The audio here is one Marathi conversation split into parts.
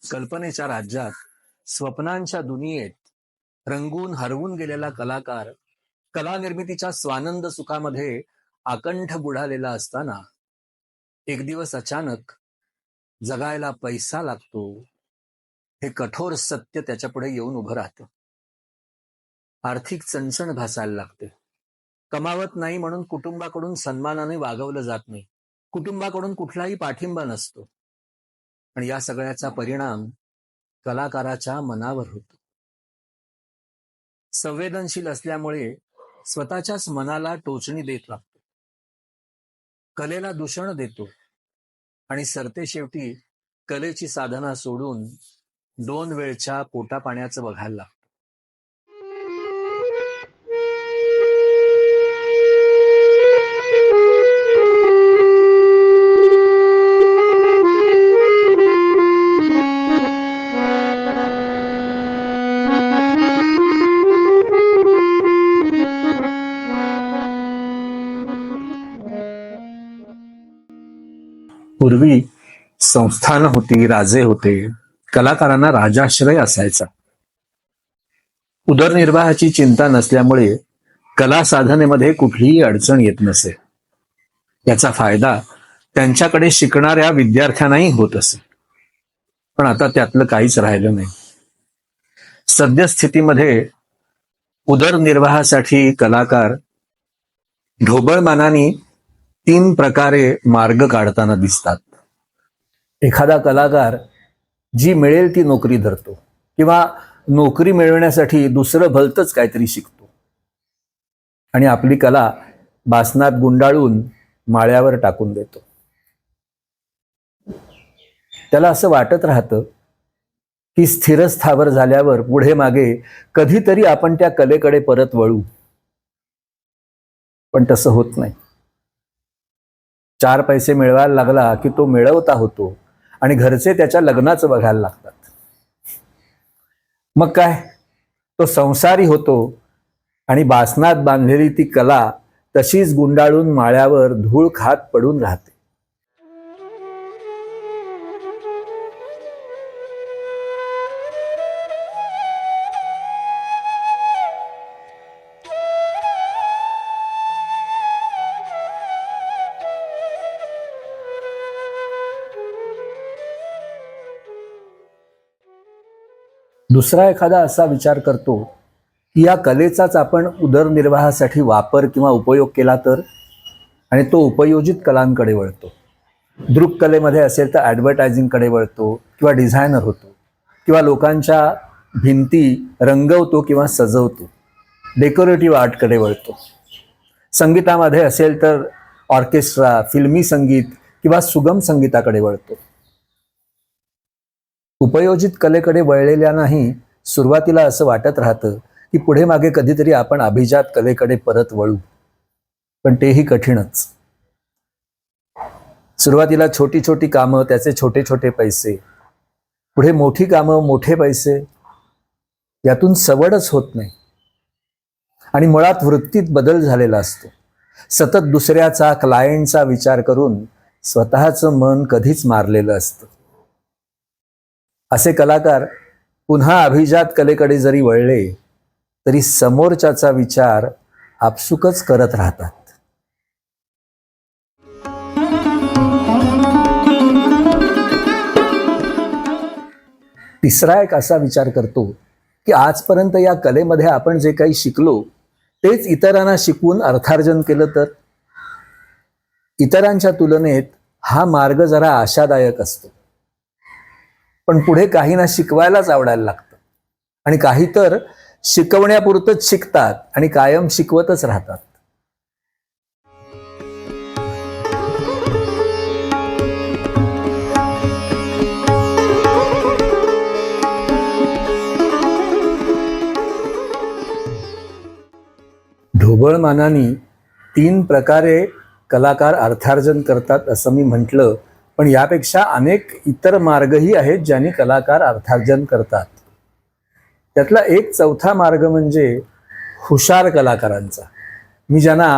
कल्पनेच्या राज्यात स्वप्नांच्या दुनियेत रंगून हरवून गेलेला कलाकार कला निर्मितीच्या स्वानंद सुखामध्ये आकंठ बुडालेला असताना एक दिवस अचानक जगायला पैसा लागतो हे कठोर सत्य त्याच्यापुढे येऊन उभं राहतं. आर्थिक चणचण भासायला लागते. कमावत नाही म्हणून कुटुंबाकडून सन्मानाने वागवलं जात नाही. कुटुंबाकडून कुठलाही पाठिंबा नसतो. आणि या सगळ्याचा परिणाम कलाकाराच्या मनावर होतो. संवेदनशील असल्यामुळे स्वतःच्याच मनाला टोचणी देत लागतो. कलेला दूषण देतो आणि सरतेशेवटी कलेची साधना सोडून 2 वेळच्या पोटापाण्याचं बघायला लागतो. पूर्वी संस्थान होती, राजे होते, कलाकारांना राजाश्रय असायचा. उदरनिर्वाहाची चिंता नसल्यामुळे कला साधनेमध्ये कुठलीही अडचण येत नसे. याचा फायदा त्यांच्याकडे शिकणाऱ्या विद्यार्थ्यांनाही होत असे. पण आता त्यातलं काहीच राहिलं नाही. सद्यस्थितीमध्ये उदरनिर्वाहासाठी कलाकार ढोबळमानाने 3 प्रकारे मार्ग काढताना दिसतात. एखादा कलाकार जी मिळेल ती नोकरी धरतो किंवा नोकरी मिळवण्यासाठी दुसरं भलतंच काहीतरी शिकतो आणि आपली कला बासनात गुंडाळून माळ्यावर टाकून देतो. त्याला असं वाटत राहतं की स्थिरस्थावर झाल्यावर पुढे मागे कधीतरी आपण त्या कलेकडे परत वळू. पण तसं होत नाही. 4 पैसे मिळवायला लागला की तो मिळवता होतो आणि घरचे त्याच्या लग्नाचं बघायला लागतात. मग काय, तो संसारी होतो आणि बासनात बांधलेली ती कला तशीच गुंडाळून माळ्यावर धूळ खात पडून राहते. दुसरा एखादा असा विचार करतो की या कलेचाच आपण उदरनिर्वाहासाठी वापर किंवा उपयोग केला तर, आणि तो उपयोजित कलांकडे वळतो. दृक्कलेमध्ये असेल तर ॲडव्हर्टायझिंगकडे वळतो किंवा डिझायनर होतो किंवा लोकांच्या भिंती रंगवतो किंवा सजवतो. डेकोरेटिव्ह आर्टकडे वळतो. संगीतामध्ये असेल तर ऑर्केस्ट्रा, फिल्मी संगीत किंवा सुगम संगीताकडे वळतो. उपयोजित कलेकडे वळलेल्यानाही सुरुवातीला असं वाटत राहतं की पुढे मागे कधीतरी आपण अभिजात कलेकडे परत वळू. पण तेही कठीणच. सुरुवातीला छोटी छोटी कामं, त्याचे छोटे छोटे पैसे, पुढे मोठी कामं, मोठे पैसे, यातून सवडच होत नाही. आणि मुळात वृत्तीत बदल झालेला असतो. सतत दुसऱ्याचा, क्लायंटचा विचार करून स्वतःचं मन कधीच मारलेलं असतं. असे कलाकार पुन्हा अभिजात कलेकडे जरी वळले तरी समोरच्याचा विचार आपसुकच करत राहतात. तिसरा एक असा विचार करतो की आजपर्यंत या कलेमध्ये आपण जे काही शिकलो तेच इतरांना शिकवून अर्थार्जन केलं तर. इतरांच्या तुलनेत हा मार्ग जरा आशादायक असतो. पण पुढे काहींना शिकवायलाच आवडायला लागतं आणि काही तर शिकवण्यापुरतंच शिकतात आणि कायम शिकवतच राहतात. ढोबळमानाने 3 प्रकारे कलाकार अर्थार्जन करतात असं मी म्हटलं, पण यापेक्षा अनेक इतर मार्गही आहेत ज्यांनी कलाकार अर्थार्जन करतात. त्यातला एक चौथा मार्ग म्हणजे हुशार कलाकारांचा. मी ज्यांना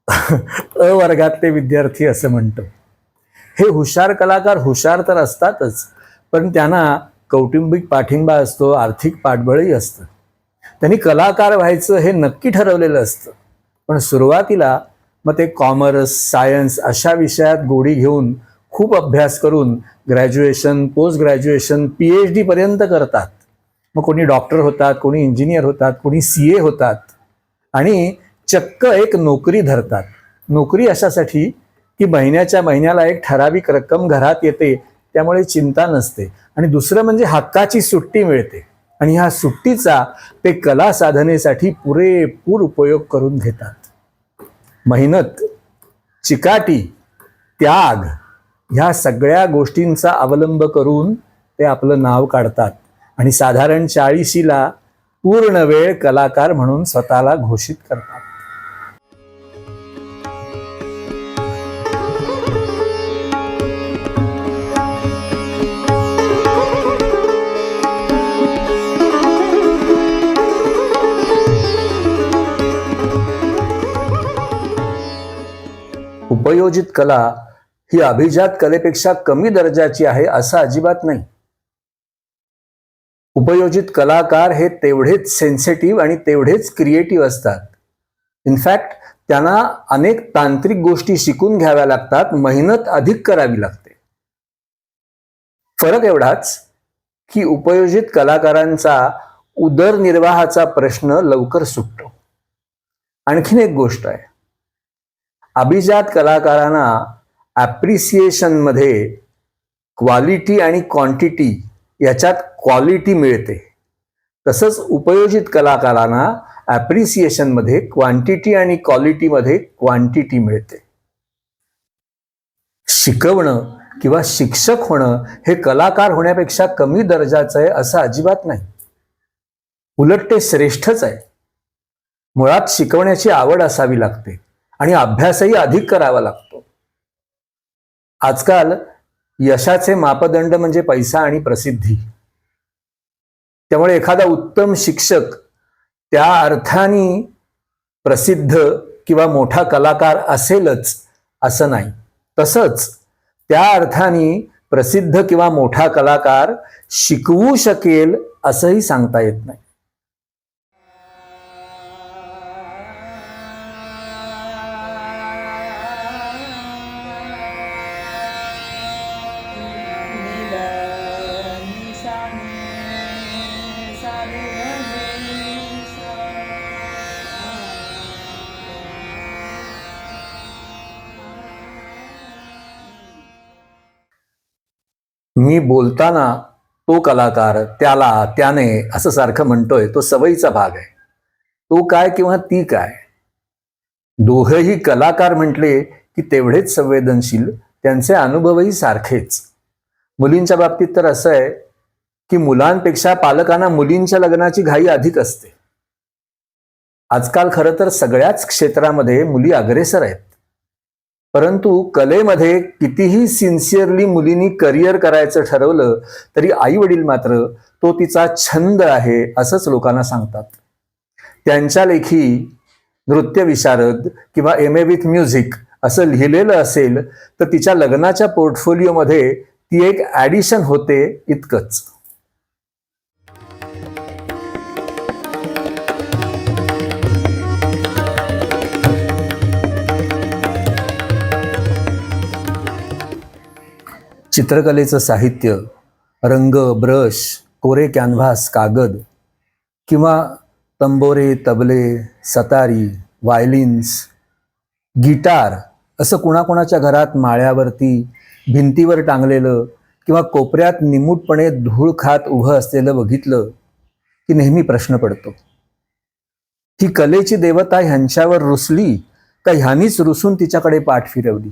अ वर्गातले विद्यार्थी असं म्हणतो. हे हुशार कलाकार हुशार तर असतातच, पण त्यांना कौटुंबिक पाठिंबा असतो, आर्थिक पाठबळही असतं. त्यांनी कलाकार व्हायचं हे नक्की ठरवलेलं असतं. पण सुरुवातीला मग ते कॉमर्स, सायन्स अशा विषयात गोडी घेऊन खूप अभ्यास करून ग्रॅज्युएशन, पोस्ट ग्रॅज्युएशन, PhD पर्यंत करतात. मग कोणी डॉक्टर होतात, कोणी इंजिनियर होतात, कोणी CA होतात आणि चक्क एक नोकरी धरतात. नोकरी अशासाठी की महिन्याच्या महिन्याला एक ठराविक रक्कम घरात येते, त्यामुळे चिंता नसते. आणि दुसरं म्हणजे हक्काची सुट्टी मिळते आणि ह्या सुट्टीचा ते कला साधनेसाठी पुरेपूर उपयोग करून घेतात. मेहनत, चिकाटी, त्याग ह्या सगळ्या गोष्टींचा अवलंब करून ते आपलं नाव काढतात आणि साधारण 40ला पूर्ण वेळ कलाकार म्हणून स्वतःला घोषित करतात. उपयोजित कला ही अभिजात कलेपेक्षा कमी दर्जाची आहे असं अजिबात नाही. उपयोजित कलाकार हे तेवढेच सेन्सिटिव्ह आणि तेवढेच क्रिएटिव्ह असतात. इनफॅक्ट त्यांना अनेक तांत्रिक गोष्टी शिकून घ्याव्या लागतात, मेहनत अधिक करावी लागते. फरक एवढाच की उपयोजित कलाकारांचा उदरनिर्वाहाचा प्रश्न लवकर सुटतो. आणखीन एक गोष्ट आहे, अभिजात कलाकारांना ॲप्रिसिएशन मध्ये क्वालिटी आणि क्वांटिटी याच्यात क्वालिटी मिळते. तसंच उपयोजित कलाकारांना ॲप्रिसिएशन मध्ये क्वांटिटी आणि क्वालिटी मध्ये क्वांटिटी मिळते. शिकवणं किंवा शिक्षक होणं हे कलाकार होण्यापेक्षा कमी दर्जाचं आहे असं अजिबात नाही. उलट ते श्रेष्ठच आहे. मुळात शिकवण्याची आवड असावी लागते आणि अभ्यासही अधिक करावा लागतो. आजकाल यशाचे मापदंड म्हणजे पैसा आणि प्रसिद्धी. त्यामुळे एखादा उत्तम शिक्षक त्या अर्थाने प्रसिद्ध किंवा मोठा कलाकार असेलच असं नाही. तसंच त्या अर्थाने प्रसिद्ध किंवा मोठा कलाकार शिकवू शकेल असंही सांगता येत नाही. मी बोलताना तो कलाकार, त्याला, त्याने असं सारखं म्हणतोय, तो सवयीचा भाग आहे. तो काय किंवा ती काय, दोघेही कलाकार म्हटले की तेवढेच संवेदनशील, त्यांचे अनुभवही सारखेच. मुलींच्या बाबतीत तर असं आहे की मुलांपेक्षा पालकांना मुलींच्या लग्नाची घाई अधिक असते. आजकाल खरं तर सगळ्याच क्षेत्रामध्ये मुली अग्रेसर आहेत. परंतु कलेमध्ये कितीही सिन्सिअरली मुलींनी करिअर करायचं ठरवलं तरी आई वडील मात्र तो तिचा छंद आहे असंच लोकांना सांगतात. त्यांच्या लेखी नृत्य विशारद किंवा MA विथ म्युझिक असं लिहिलेलं असेल तर तिच्या लग्नाच्या पोर्टफोलिओमध्ये ती एक ॲडिशन होते, इतकंच. चित्रकलेचं साहित्य, रंग, ब्रश, कोरे कॅनव्हास, कागद किंवा तंबोरे, तबले, सतारी, व्हायलिन्स, गिटार असं कुणाकुणाच्या घरात माळ्यावरती, भिंतीवर टांगलेलं किंवा कोपऱ्यात निमूटपणे धूळ खात उभं असलेलं बघितलं की नेहमी प्रश्न पडतो, ही कलेची देवता ह्यांच्यावर रुसली का ह्यांनीच रुसून तिच्याकडे पाठ फिरवली.